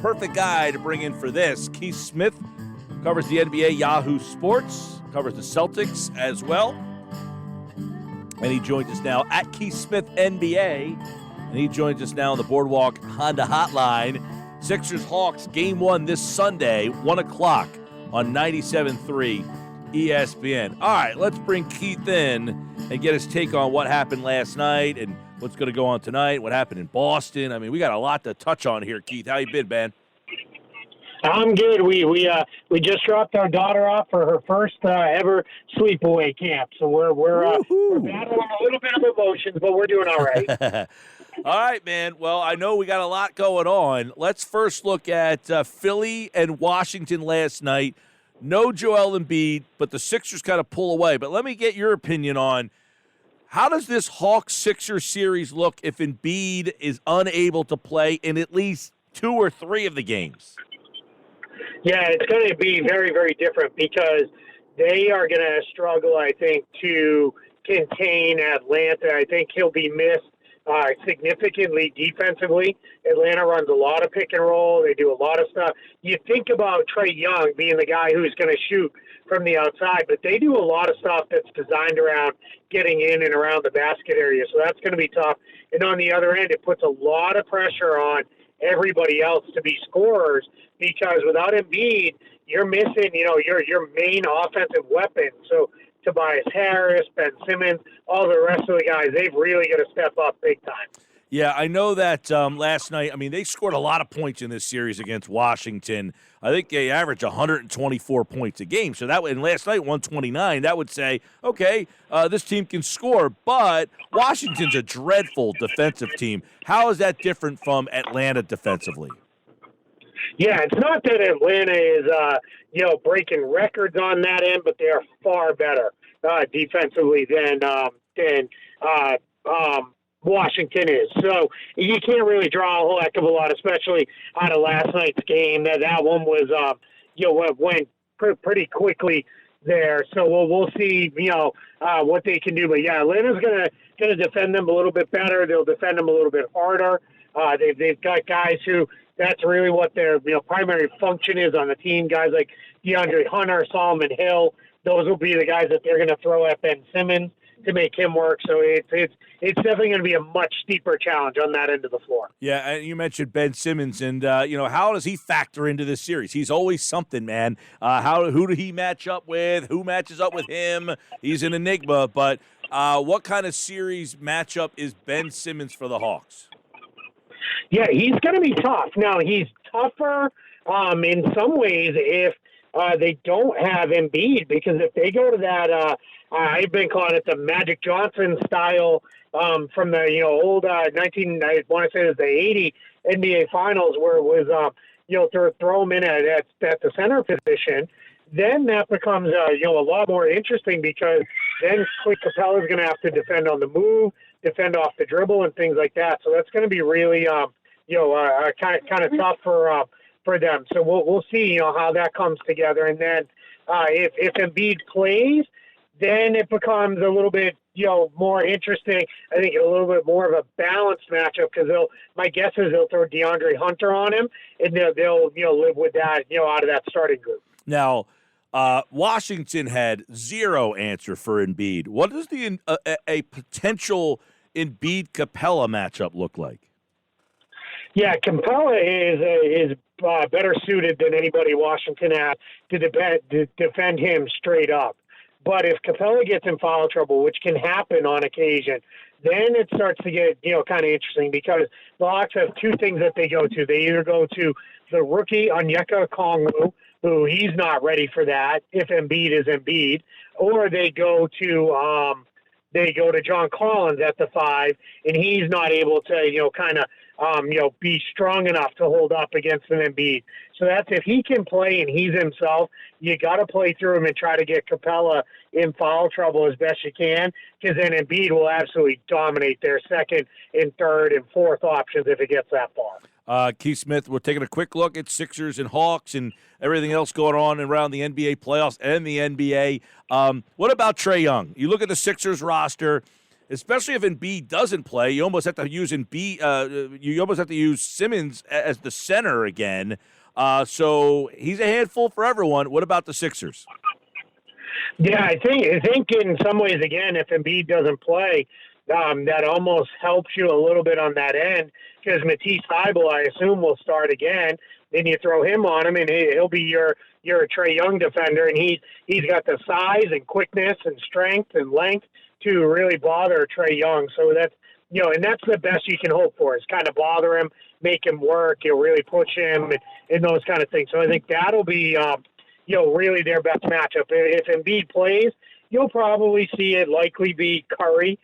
perfect guy to bring in for this. Keith Smith covers the NBA, Yahoo Sports, covers the Celtics as well. And he joins us now at Keith Smith NBA. And he joins us now on the Boardwalk Honda Hotline. Sixers-Hawks, Game 1 this Sunday, 1 o'clock on 97.3 ESPN. All right, let's bring Keith in and get his take on what happened last night and what's going to go on tonight, what happened in Boston. I mean, we got a lot to touch on here, Keith. How you been, man? I'm good. We just dropped our daughter off for her first ever sleepaway camp, so we're battling a little bit of emotions, but we're doing all right. All right, man. Well, I know we got a lot going on. Let's first look at Philly and Washington last night. No Joel Embiid, but the Sixers kind of pull away. But let me get your opinion on how does this Hawks-Sixers series look if Embiid is unable to play in at least 2 or 3 of the games? Yeah, it's going to be very, very different because they are going to struggle, I think, to contain Atlanta. I think he'll be missed significantly defensively. Atlanta runs a lot of pick and roll. They do a lot of stuff. You think about Trae Young being the guy who's going to shoot from the outside, but they do a lot of stuff that's designed around getting in and around the basket area. So that's going to be tough. And on the other end, it puts a lot of pressure on everybody else to be scorers because without Embiid, you're missing, your main offensive weapon. So Tobias Harris, Ben Simmons, all the rest of the guys, they've really got to step up big time. Yeah, I know that last night, they scored a lot of points in this series against Washington. I think they averaged 124 points a game. So and last night, 129, that would say, okay, this team can score, but Washington's a dreadful defensive team. How is that different from Atlanta defensively? Yeah, it's not that Atlanta is, breaking records on that end, but they are far better defensively than Washington is. So you can't really draw a whole heck of a lot, especially out of last night's game. That one was, went pretty quickly there. So we'll see, what they can do. But yeah, Atlanta's gonna defend them a little bit better. They'll defend them a little bit harder. They've got guys who that's really what their primary function is on the team. Guys like DeAndre Hunter, Solomon Hill. Those will be the guys that they're going to throw at Ben Simmons to make him work. So it's definitely going to be a much steeper challenge on that end of the floor. Yeah, and you mentioned Ben Simmons, and how does he factor into this series? He's always something, man. Who do he match up with? Who matches up with him? He's an enigma. But what kind of series matchup is Ben Simmons for the Hawks? Yeah, he's going to be tough. Now, he's tougher in some ways if they don't have Embiid, because if they go to that, I've been calling it the Magic Johnson style from the old I want to say it was the 80 NBA Finals, where it was throw him in at the center position. Then that becomes a lot more interesting because then Clint Capella is going to have to defend on the move, defend off the dribble, and things like that. So that's going to be really kind of tough for them. So we'll see how that comes together. And then if Embiid plays, then it becomes a little bit more interesting. I think a little bit more of a balanced matchup because my guess is they'll throw DeAndre Hunter on him and they'll live with that out of that starting group. Now, Washington had zero answer for Embiid. What does a potential Embiid-Capella matchup look like? Yeah, Capella is better suited than anybody Washington has to defend him straight up. But if Capella gets in foul trouble, which can happen on occasion, then it starts to get kind of interesting because the Hawks have two things that they go to. They either go to the rookie Onyeka Okongwu, who he's not ready for that if Embiid is Embiid, or they go to John Collins at the 5, and he's not able to be strong enough to hold up against an Embiid. So that's if he can play and he's himself, you got to play through him and try to get Capella in foul trouble as best you can, because then Embiid will absolutely dominate their second and third and fourth options if it gets that far. Keith Smith, we're taking a quick look at Sixers and Hawks and everything else going on around the NBA playoffs and the NBA. What about Trae Young? You look at the Sixers roster, especially if Embiid doesn't play. You almost have to use you almost have to use Simmons as the center again. So he's a handful for everyone. What about the Sixers? Yeah, I think in some ways, again, if Embiid doesn't play, that almost helps you a little bit on that end because Matisse Thybulle, I assume, will start again. Then you throw him on him, and he'll be your Trae Young defender, and he's got the size and quickness and strength and length to really bother Trae Young. So that's and that's the best you can hope for is kind of bother him, make him work, really push him, and those kind of things. So I think that'll be really their best matchup. If Embiid plays, you'll probably see it likely be Curry,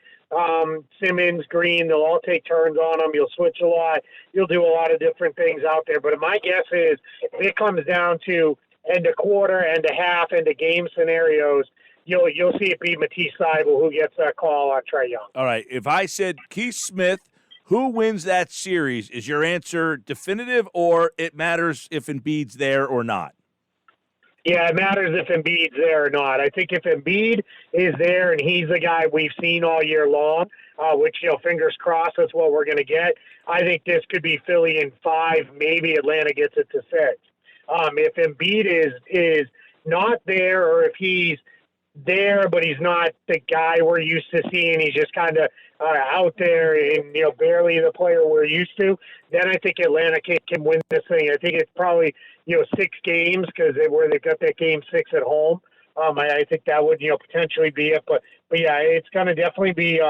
Simmons, Green. They'll all take turns on them. You'll switch a lot. You'll do a lot of different things out there. But my guess is if it comes down to end of quarter, end of half, end of game scenarios, you'll see it be Matisse Thybulle who gets that call on Trae Young. All right. If I said Keith Smith, who wins that series, is your answer definitive or it matters if Embiid's there or not? Yeah, it matters if Embiid's there or not. I think if Embiid is there and he's the guy we've seen all year long, which, fingers crossed, that's what we're going to get, I think this could be Philly in 5, maybe Atlanta gets it to 6. If Embiid is not there or if he's there but he's not the guy we're used to seeing, he's just kind of out there and, barely the player we're used to, then I think Atlanta can win this thing. I think it's probably, 6 games because where they've got that game 6 at home. I think that would, potentially be it. But yeah, it's going to definitely be,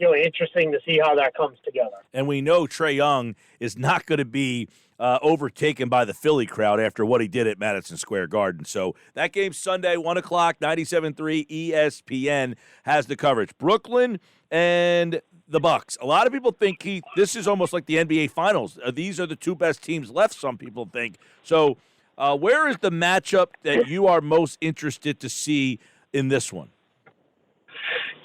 interesting to see how that comes together. And we know Trae Young is not going to be overtaken by the Philly crowd after what he did at Madison Square Garden. So that game Sunday, 1 o'clock, 97.3 ESPN has the coverage. Brooklyn and the Bucks. A lot of people think, Keith, this is almost like the NBA Finals. These are the two best teams left, some people think. So where is the matchup that you are most interested to see in this one?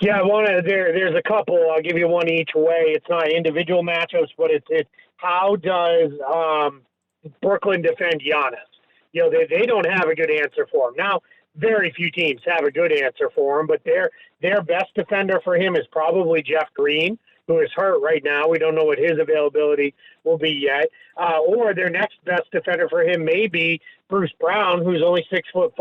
Yeah, there's a couple. I'll give you one each way. It's not individual matchups, but it's how does Brooklyn defend Giannis? They don't have a good answer for him. Now, very few teams have a good answer for him, but their best defender for him is probably Jeff Green, who is hurt right now. We don't know what his availability will be yet. Or their next best defender for him may be Bruce Brown, who's only 6'5".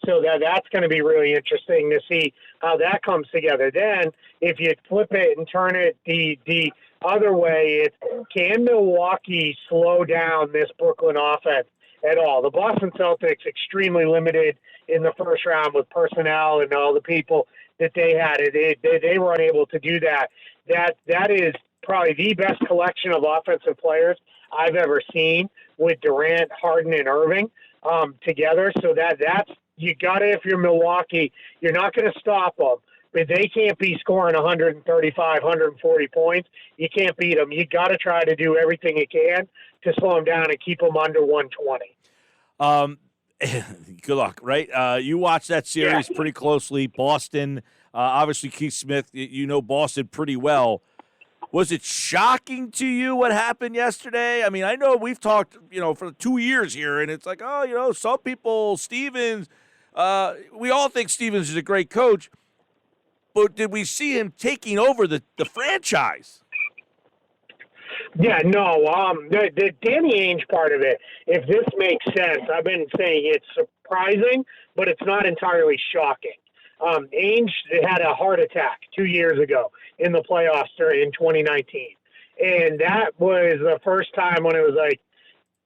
So that's going to be really interesting to see how that comes together. Then, if you flip it and turn it the other way, it's can Milwaukee slow down this Brooklyn offense at all? The Boston Celtics extremely limited in the first round with personnel and all the people that they had. They were unable to do that. That is probably the best collection of offensive players I've ever seen with Durant, Harden, and Irving together. So that's you got to, if you're Milwaukee, you're not going to stop them. But they can't be scoring 135, 140 points. You can't beat them. You got to try to do everything you can to slow them down and keep them under 120. Good luck, right? You watch that series pretty closely. Boston, obviously Keith Smith, you know Boston pretty well. Was it shocking to you what happened yesterday? I mean, I know we've talked, for 2 years here, and it's like, some people, Stevens, we all think Stevens is a great coach, but did we see him taking over the franchise? Yeah, no. The Danny Ainge part of it, if this makes sense, I've been saying it's surprising, but it's not entirely shocking. Ainge had a heart attack 2 years ago in the playoffs in 2019. And that was the first time when it was like,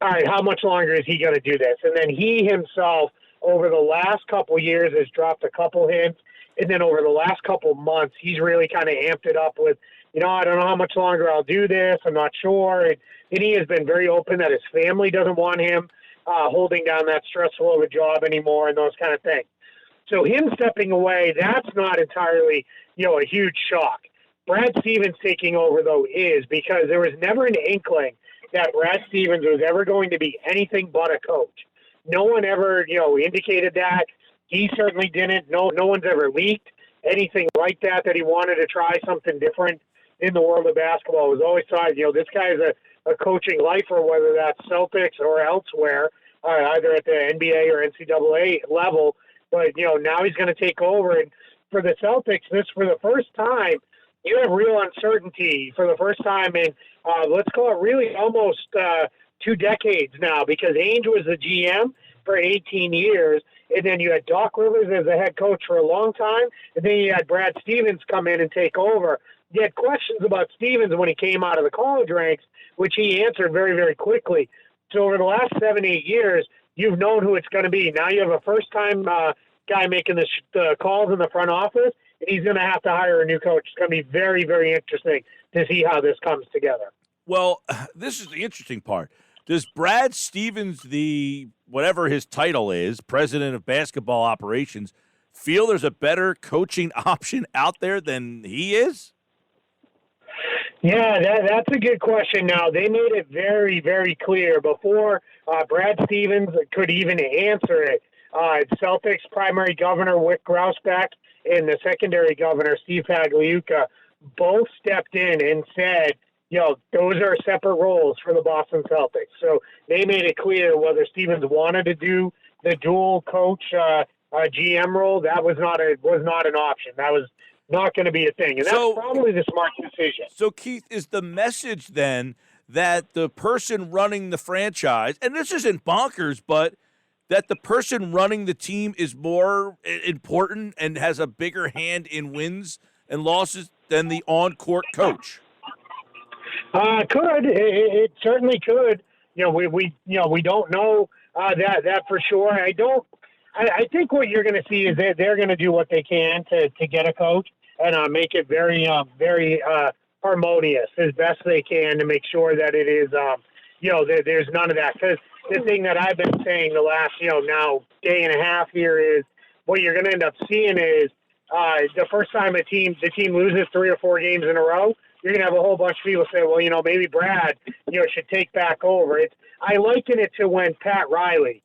all right, how much longer is he going to do this? And then he himself, over the last couple years, has dropped a couple hints. And then over the last couple months, he's really kind of amped it up with, I don't know how much longer I'll do this. I'm not sure. And he has been very open that his family doesn't want him holding down that stressful of a job anymore and those kind of things. So him stepping away, that's not entirely, a huge shock. Brad Stevens taking over, though, is because there was never an inkling that Brad Stevens was ever going to be anything but a coach. No one ever, indicated that. He certainly didn't. No one's ever leaked anything like that he wanted to try something different in the world of basketball. It was always thought, this guy is a coaching lifer, whether that's Celtics or elsewhere, either at the NBA or NCAA level. But, now he's going to take over. And for the Celtics, this for the first time, you have real uncertainty for the first time in, let's call it really almost 2 decades now, because Ainge was the GM for 18 years, and then you had Doc Rivers as the head coach for a long time, and then you had Brad Stevens come in and take over. You had questions about Stevens when he came out of the college ranks, which he answered very, very quickly. So over the last 7-8 years, you've known who it's going to be. Now you have a first-time guy making the calls in the front office, and he's going to have to hire a new coach. It's going to be very, very interesting to see how this comes together. Well, this is the interesting part. Does Brad Stevens, the whatever his title is, president of basketball operations, feel there's a better coaching option out there than he is? Yeah, that's a good question. Now, they made it very, very clear before Brad Stevens could even answer it. Celtics primary governor, Wick Grousbeck, and the secondary governor, Steve Pagliuca, both stepped in and said, those are separate roles for the Boston Celtics. So they made it clear whether Stevens wanted to do the dual coach GM role, that was not an option. That was not going to be a thing. And that's probably the smart decision. So, Keith, is the message then that the person running the franchise, and this isn't bonkers, but that the person running the team is more important and has a bigger hand in wins and losses than the on-court coach? Could. It certainly could. We don't know that for sure. I think what you're going to see is that they're going to do what they can to get a coach and make it very, very harmonious as best they can to make sure that it is, there's none of that. Because the thing that I've been saying the last, now day and a half here is what you're going to end up seeing is the first time the team loses 3 or 4 games in a row, you're going to have a whole bunch of people say, well, maybe Brad, should take back over. I liken it to when Pat Riley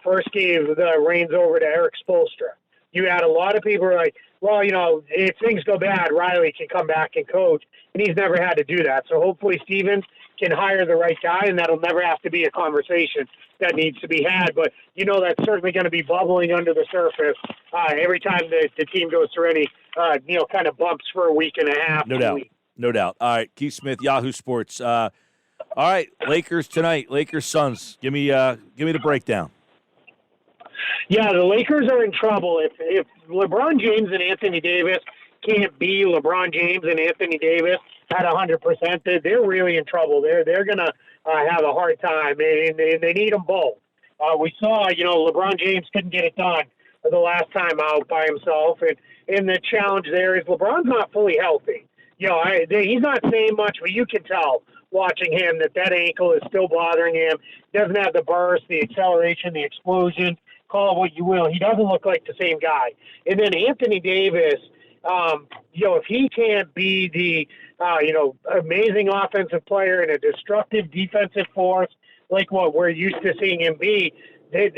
first gave the reins over to Eric Spoelstra. You had a lot of people who were like, well, if things go bad, Riley can come back and coach, and he's never had to do that. So hopefully Stevens can hire the right guy, and that'll never have to be a conversation that needs to be had. But, that's certainly going to be bubbling under the surface every time the team goes through any, kind of bumps for a week and a half. No doubt. All right, Keith Smith, Yahoo Sports. All right, Lakers tonight, Lakers Suns. Give me the breakdown. Yeah, the Lakers are in trouble. If LeBron James and Anthony Davis can't be LeBron James and Anthony Davis at 100%, they're really in trouble. They're going to have a hard time, and they need them both. We saw, LeBron James couldn't get it done the last time out by himself, and the challenge there is LeBron's not fully healthy. He's not saying much, but you can tell watching him that ankle is still bothering him. Doesn't have the burst, the acceleration, the explosion. Call it what you will. He doesn't look like the same guy. And then Anthony Davis, if he can't be the, amazing offensive player and a destructive defensive force like what we're used to seeing him be, they're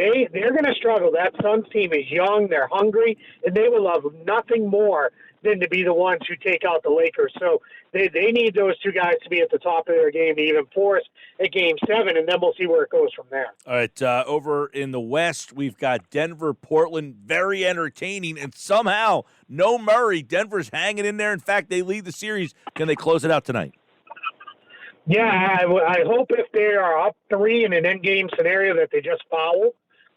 going to struggle. That Suns team is young, they're hungry, and they will love nothing more than to be the ones who take out the Lakers. So they need those two guys to be at the top of their game to even force a Game 7, and then we'll see where it goes from there. All right, over in the West, we've got Denver, Portland, very entertaining, and somehow no Murray. Denver's hanging in there. In fact, they lead the series. Can they close it out tonight? Yeah, I hope if they are up 3 in an endgame scenario that they just foul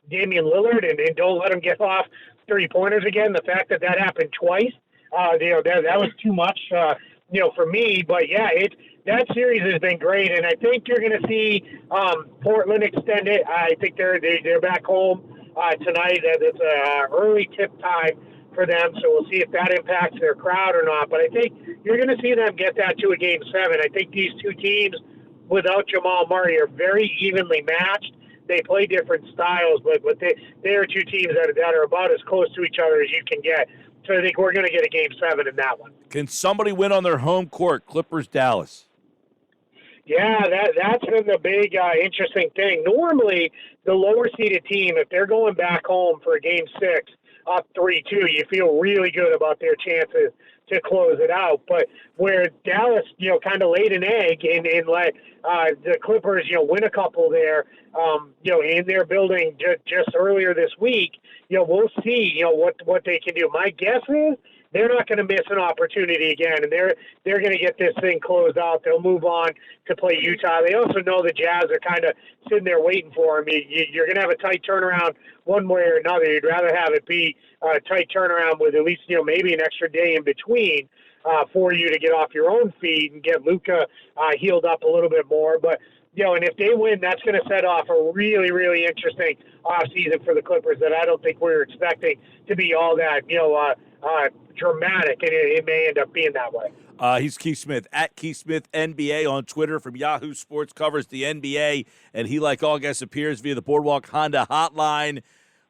Damian Lillard and don't let him get off 3-pointers again. The fact that happened twice, that was too much, for me. But yeah, that series has been great, and I think you're going to see Portland extend it. I think they're back home tonight. It's an early tip time for them, so we'll see if that impacts their crowd or not. But I think you're going to see them get that to a Game 7. I think these two teams, without Jamal Murray, are very evenly matched. They play different styles, but they are two teams that are about as close to each other as you can get. So I think we're going to get a Game 7 in that one. Can somebody win on their home court? Clippers, Dallas. Yeah, that's been the big interesting thing. Normally, the lower-seeded team, if they're going back home for a Game 6, up 3-2, you feel really good about their chances to close it out. But where Dallas, kind of laid an egg and let the Clippers, win a couple there, in their building just earlier this week, we'll see, what they can do. My guess is they're not going to miss an opportunity again, and they're going to get this thing closed out. They'll move on to play Utah. They also know the Jazz are kind of sitting there waiting for them. You're going to have a tight turnaround one way or another. You'd rather have it be a tight turnaround with at least maybe an extra day in between for you to get off your own feet and get Luka healed up a little bit more. But and if they win, that's going to set off a really, really interesting offseason for the Clippers that I don't think we were expecting to be all that, dramatic, and it may end up being that way. He's Keith Smith, at Keith Smith NBA on Twitter from Yahoo Sports, covers the NBA, and he, like all guests, appears via the Boardwalk Honda hotline.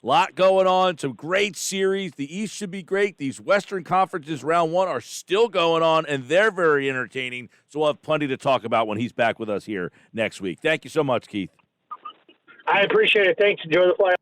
Lot going on, some great series. The East should be great. These Western Conferences round one are still going on, and they're very entertaining. So we'll have plenty to talk about when he's back with us here next week. Thank you so much, Keith. I appreciate it. Thanks. Enjoy the play.